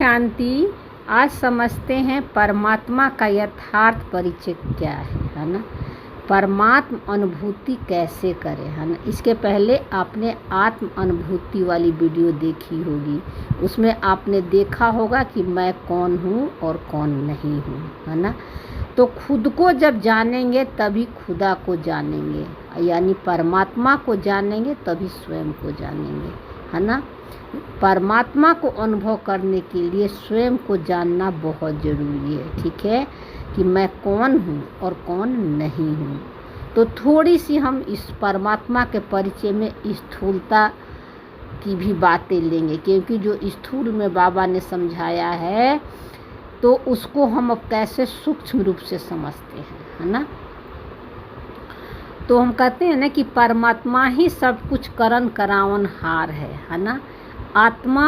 शांति। आज समझते हैं परमात्मा का यथार्थ परिचय क्या है ना। परमात्म अनुभूति कैसे करें, है ना। इसके पहले आपने आत्म अनुभूति वाली वीडियो देखी होगी, उसमें आपने देखा होगा कि मैं कौन हूँ और कौन नहीं हूँ, है ना। तो खुद को जब जानेंगे तभी खुदा को जानेंगे, यानी परमात्मा को जानेंगे तभी स्वयं को जानेंगे, है ना। परमात्मा को अनुभव करने के लिए स्वयं को जानना बहुत ज़रूरी है, ठीक है, कि मैं कौन हूँ और कौन नहीं हूँ। तो थोड़ी सी हम इस परमात्मा के परिचय में स्थूलता की भी बातें लेंगे, क्योंकि जो स्थूल में बाबा ने समझाया है तो उसको हम अब कैसे सूक्ष्म रूप से समझते हैं, है ना। तो हम कहते हैं ना कि परमात्मा ही सब कुछ करन करावन हार है ना। आत्मा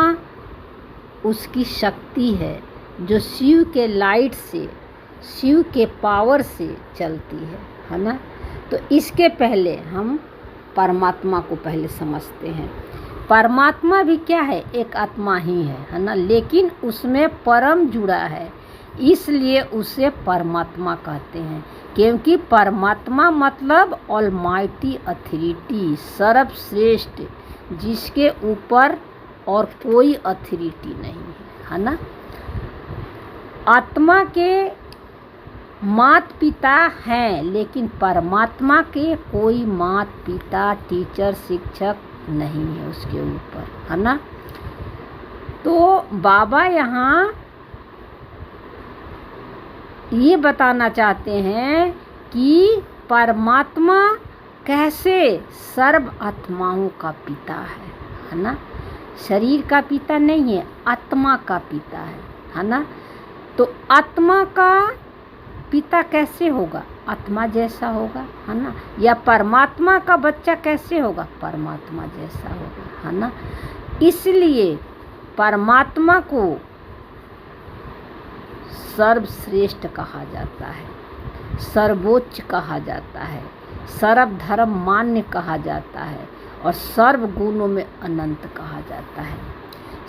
उसकी शक्ति है जो शिव के लाइट से, शिव के पावर से चलती है ना। तो इसके पहले हम परमात्मा को पहले समझते हैं। परमात्मा भी क्या है, एक आत्मा ही है ना, लेकिन उसमें परम जुड़ा है, इसलिए उसे परमात्मा कहते हैं। क्योंकि परमात्मा मतलब ऑलमाइटी अथॉरिटी, सर्वश्रेष्ठ, जिसके ऊपर और कोई अथॉरिटी नहीं है ना। आत्मा के माता पिता हैं, लेकिन परमात्मा के कोई माता पिता, टीचर, शिक्षक नहीं है उसके ऊपर, है ना। तो बाबा यहाँ ये बताना चाहते हैं कि परमात्मा कैसे सर्व आत्माओं का पिता है ना। शरीर का पिता नहीं है, आत्मा का पिता है ना। तो आत्मा का पिता कैसे होगा, आत्मा जैसा होगा, है ना। या परमात्मा का बच्चा कैसे होगा, परमात्मा जैसा होगा, है ना। इसलिए परमात्मा को सर्वश्रेष्ठ कहा जाता है, सर्वोच्च कहा जाता है, सर्वधर्म मान्य कहा जाता है और सर्व गुणों में अनंत कहा जाता है।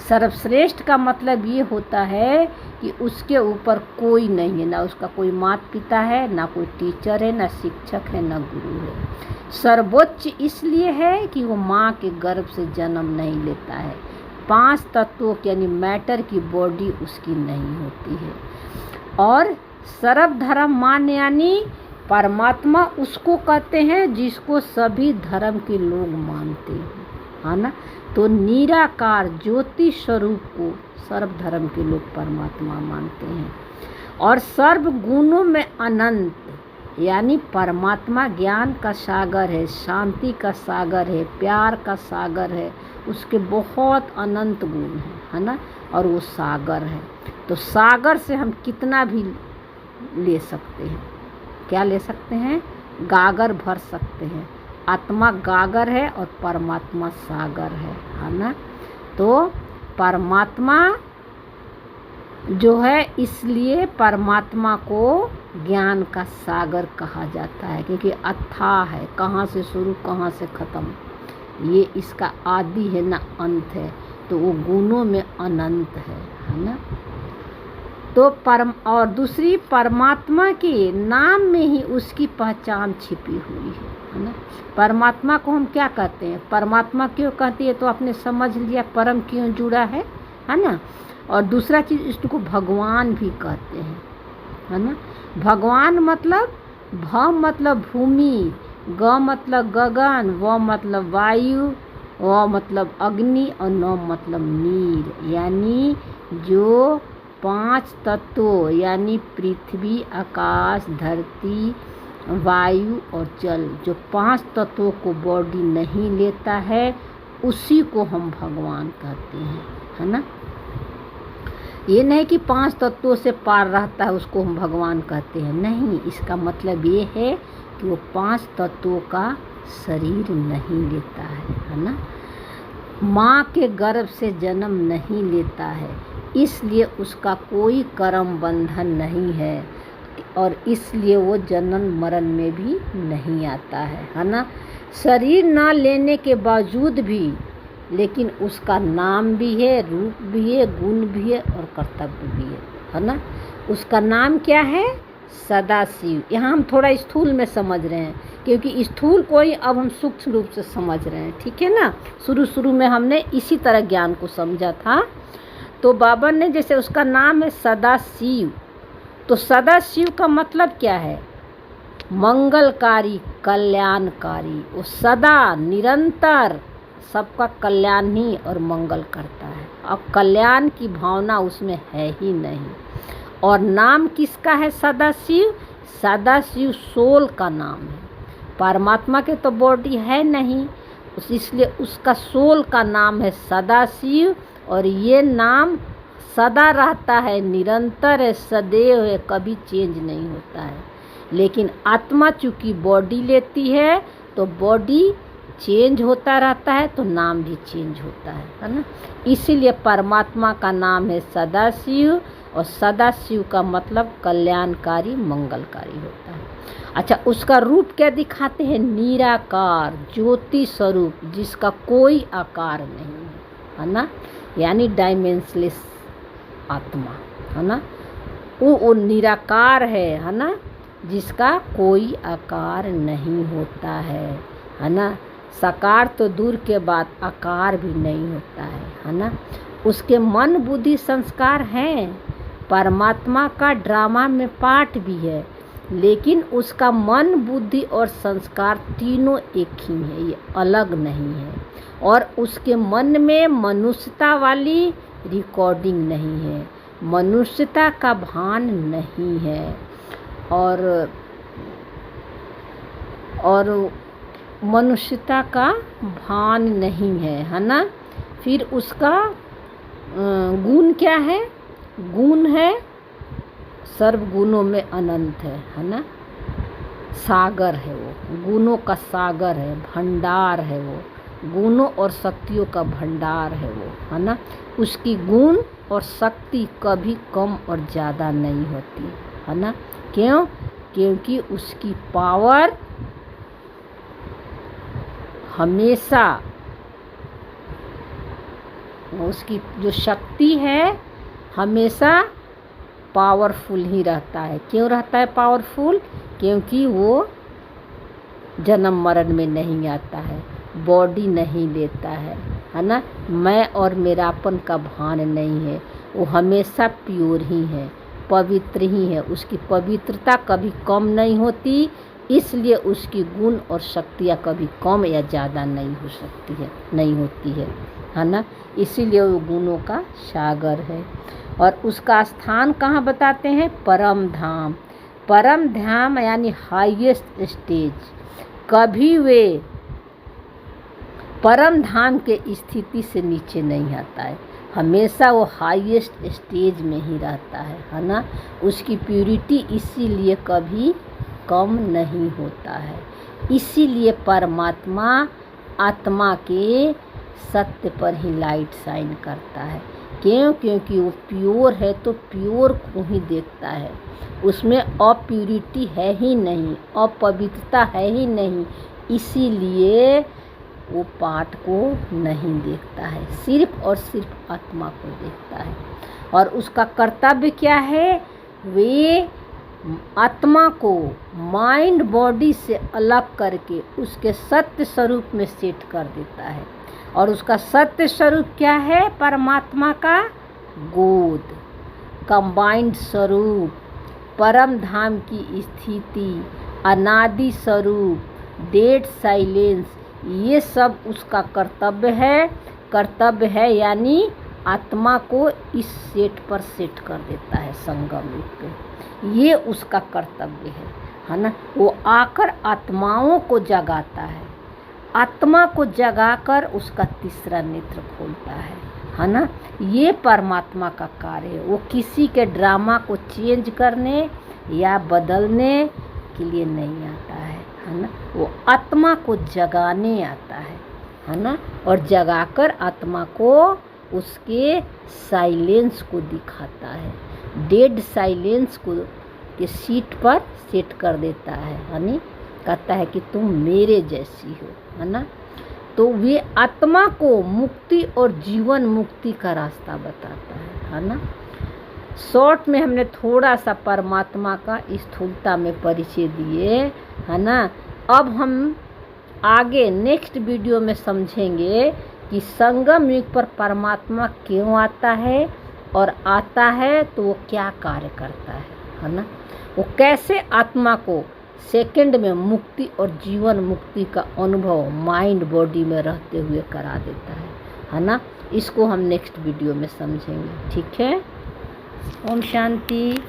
सर्वश्रेष्ठ का मतलब ये होता है कि उसके ऊपर कोई नहीं है, ना उसका कोई माता पिता है, ना कोई टीचर है, ना शिक्षक है, ना गुरु है। सर्वोच्च इसलिए है कि वो माँ के गर्भ से जन्म नहीं लेता है, 5 तत्वों की यानी मैटर की बॉडी उसकी नहीं होती है। और सर्वधर्म मान्य यानी परमात्मा उसको कहते हैं जिसको सभी धर्म के लोग मानते हैं, है ना। तो निराकार ज्योति स्वरूप को सर्व धर्म के लोग परमात्मा मानते हैं। और सर्व गुणों में अनंत यानी परमात्मा ज्ञान का सागर है, शांति का सागर है, प्यार का सागर है, उसके बहुत अनंत गुण हैं, है ना। और वो सागर है, तो सागर से हम कितना भी ले सकते हैं। क्या ले सकते हैं, गागर भर सकते हैं। आत्मा गागर है और परमात्मा सागर है ना। तो परमात्मा जो है, इसलिए परमात्मा को ज्ञान का सागर कहा जाता है, क्योंकि अथाह है, कहाँ से शुरू कहाँ से ख़त्म, ये इसका आदि है ना अंत है। तो वो गुणों में अनंत है ना। तो और दूसरी परमात्मा के नाम में ही उसकी पहचान छिपी हुई है ना। परमात्मा को हम क्या कहते हैं, परमात्मा क्यों कहती है, तो आपने समझ लिया परम क्यों जुड़ा है ना। और दूसरा चीज़ इसको भगवान भी कहते हैं, है ना। भगवान मतलब भ मतलब भूमि, ग मतलब गगन, व मतलब वायु, व मतलब अग्नि और न मतलब नीर, यानी जो 5 तत्वों यानी पृथ्वी, आकाश, धरती, वायु और जल, जो 5 तत्वों को बॉडी नहीं लेता है, उसी को हम भगवान कहते हैं, है ना। ये नहीं कि 5 तत्वों से पार रहता है उसको हम भगवान कहते हैं, नहीं। इसका मतलब ये है कि वो 5 तत्वों का शरीर नहीं लेता है ना। माँ के गर्भ से जन्म नहीं लेता है, इसलिए उसका कोई कर्म बंधन नहीं है और इसलिए वो जन्म मरण में भी नहीं आता है ना। शरीर ना लेने के बावजूद भी लेकिन उसका नाम भी है, रूप भी है, गुण भी है और कर्तव्य भी है ना। उसका नाम क्या है? सदाशिव। यहाँ हम थोड़ा स्थूल में समझ रहे हैं, क्योंकि स्थूल को ही अब हम सूक्ष्म रूप से समझ रहे हैं, ठीक है ना। शुरू में हमने इसी तरह ज्ञान को समझा था। तो बाबा ने जैसे उसका नाम है सदाशिव, तो सदाशिव का मतलब क्या है? मंगलकारी, कल्याणकारी। वो सदा निरंतर सबका कल्याण ही और मंगल करता है। अब कल्याण की भावना उसमें है ही नहीं। और नाम किसका है? सदाशिव। सदाशिव सोल का नाम है। परमात्मा के तो बॉडी है नहीं, इसलिए उसका सोल का नाम है सदाशिव। और ये नाम सदा रहता है, निरंतर है, सदैव है, कभी चेंज नहीं होता है। लेकिन आत्मा चूँकि बॉडी लेती है तो बॉडी चेंज होता रहता है, तो नाम भी चेंज होता है ना। इसीलिए परमात्मा का नाम है सदाशिव, और सदाशिव का मतलब कल्याणकारी, मंगलकारी होता है। अच्छा, उसका रूप क्या दिखाते हैं? निराकार, ज्योति स्वरूप, जिसका कोई आकार नहीं है ना, यानी डायमेंशनलेस आत्मा है ना। वो निराकार है ना, जिसका कोई आकार नहीं होता है ना। साकार तो दूर के बाद आकार भी नहीं होता है ना। उसके मन बुद्धि संस्कार हैं। परमात्मा का ड्रामा में पार्ट भी है, लेकिन उसका मन बुद्धि और संस्कार तीनों एक ही है, ये अलग नहीं है। और उसके मन में मनुष्यता वाली रिकॉर्डिंग नहीं है, मनुष्यता का भान नहीं है। और मनुष्यता का भान नहीं है ना। फिर उसका गुण क्या है? गुण है सर्व गुणों में अनंत है ना। सागर है वो, गुणों का सागर है, भंडार है वो, गुणों और शक्तियों का भंडार है वो है ना। उसकी गुण और शक्ति कभी कम और ज़्यादा नहीं होती है ना। क्यों? क्योंकि उसकी पावर हमेशा, उसकी जो शक्ति है हमेशा पावरफुल ही रहता है। क्यों रहता है पावरफुल? क्योंकि वो जन्म मरण में नहीं आता है, बॉडी नहीं लेता है ना। मैं और मेरापन का भान नहीं है, वो हमेशा प्योर ही है, पवित्र ही है। उसकी पवित्रता कभी कम नहीं होती, इसलिए उसकी गुण और शक्तियाँ कभी कम या ज़्यादा नहीं हो सकती है, नहीं होती है ना। इसीलिए वो गुणों का सागर है। और उसका स्थान कहाँ बताते हैं? परम धाम। परम धाम यानी हाईएस्ट स्टेज। कभी वे परम धाम के स्थिति से नीचे नहीं आता है, हमेशा वो हाईएस्ट स्टेज में ही रहता है ना। उसकी प्यूरिटी इसीलिए कभी कम नहीं होता है। इसीलिए परमात्मा आत्मा के सत्य पर ही लाइट शाइन करता है। क्यों? क्योंकि वो प्योर है, तो प्योर को ही देखता है। उसमें अप्यूरिटी है ही नहीं, अपवित्रता है ही नहीं, इसीलिए वो पाठ को नहीं देखता है, सिर्फ और सिर्फ आत्मा को देखता है। और उसका कर्तव्य क्या है? वे आत्मा को माइंड बॉडी से अलग करके उसके सत्य स्वरूप में सेट कर देता है। और उसका सत्य स्वरूप क्या है? परमात्मा का गोद, कंबाइंड स्वरूप, परम धाम की स्थिति, अनादि स्वरूप, डेड साइलेंस, ये सब उसका कर्तव्य है। यानी आत्मा को इस सेट पर सेट कर देता है संगम रूप पे, ये उसका कर्तव्य है ना। वो आकर आत्माओं को जगाता है, आत्मा को जगाकर उसका तीसरा नेत्र खोलता है ना। ये परमात्मा का कार्य है। वो किसी के ड्रामा को चेंज करने या बदलने के लिए नहीं आता है ना। वो आत्मा को जगाने आता है ना। और जगाकर आत्मा को उसके साइलेंस को दिखाता है, डेड साइलेंस को के सीट पर सेट कर देता है यानी कहता है कि तुम मेरे जैसी हो है ना। तो वे आत्मा को मुक्ति और जीवन मुक्ति का रास्ता बताता है ना। शॉर्ट में हमने थोड़ा सा परमात्मा का स्थूलता में परिचय दिए, है ना। अब हम आगे नेक्स्ट वीडियो में समझेंगे कि संगम युग पर परमात्मा क्यों आता है, और आता है तो वो क्या कार्य करता है ना। वो कैसे आत्मा को सेकंड में मुक्ति और जीवन मुक्ति का अनुभव माइंड बॉडी में रहते हुए करा देता है ना। इसको हम नेक्स्ट वीडियो में समझेंगे। ठीक है। ओम शांति।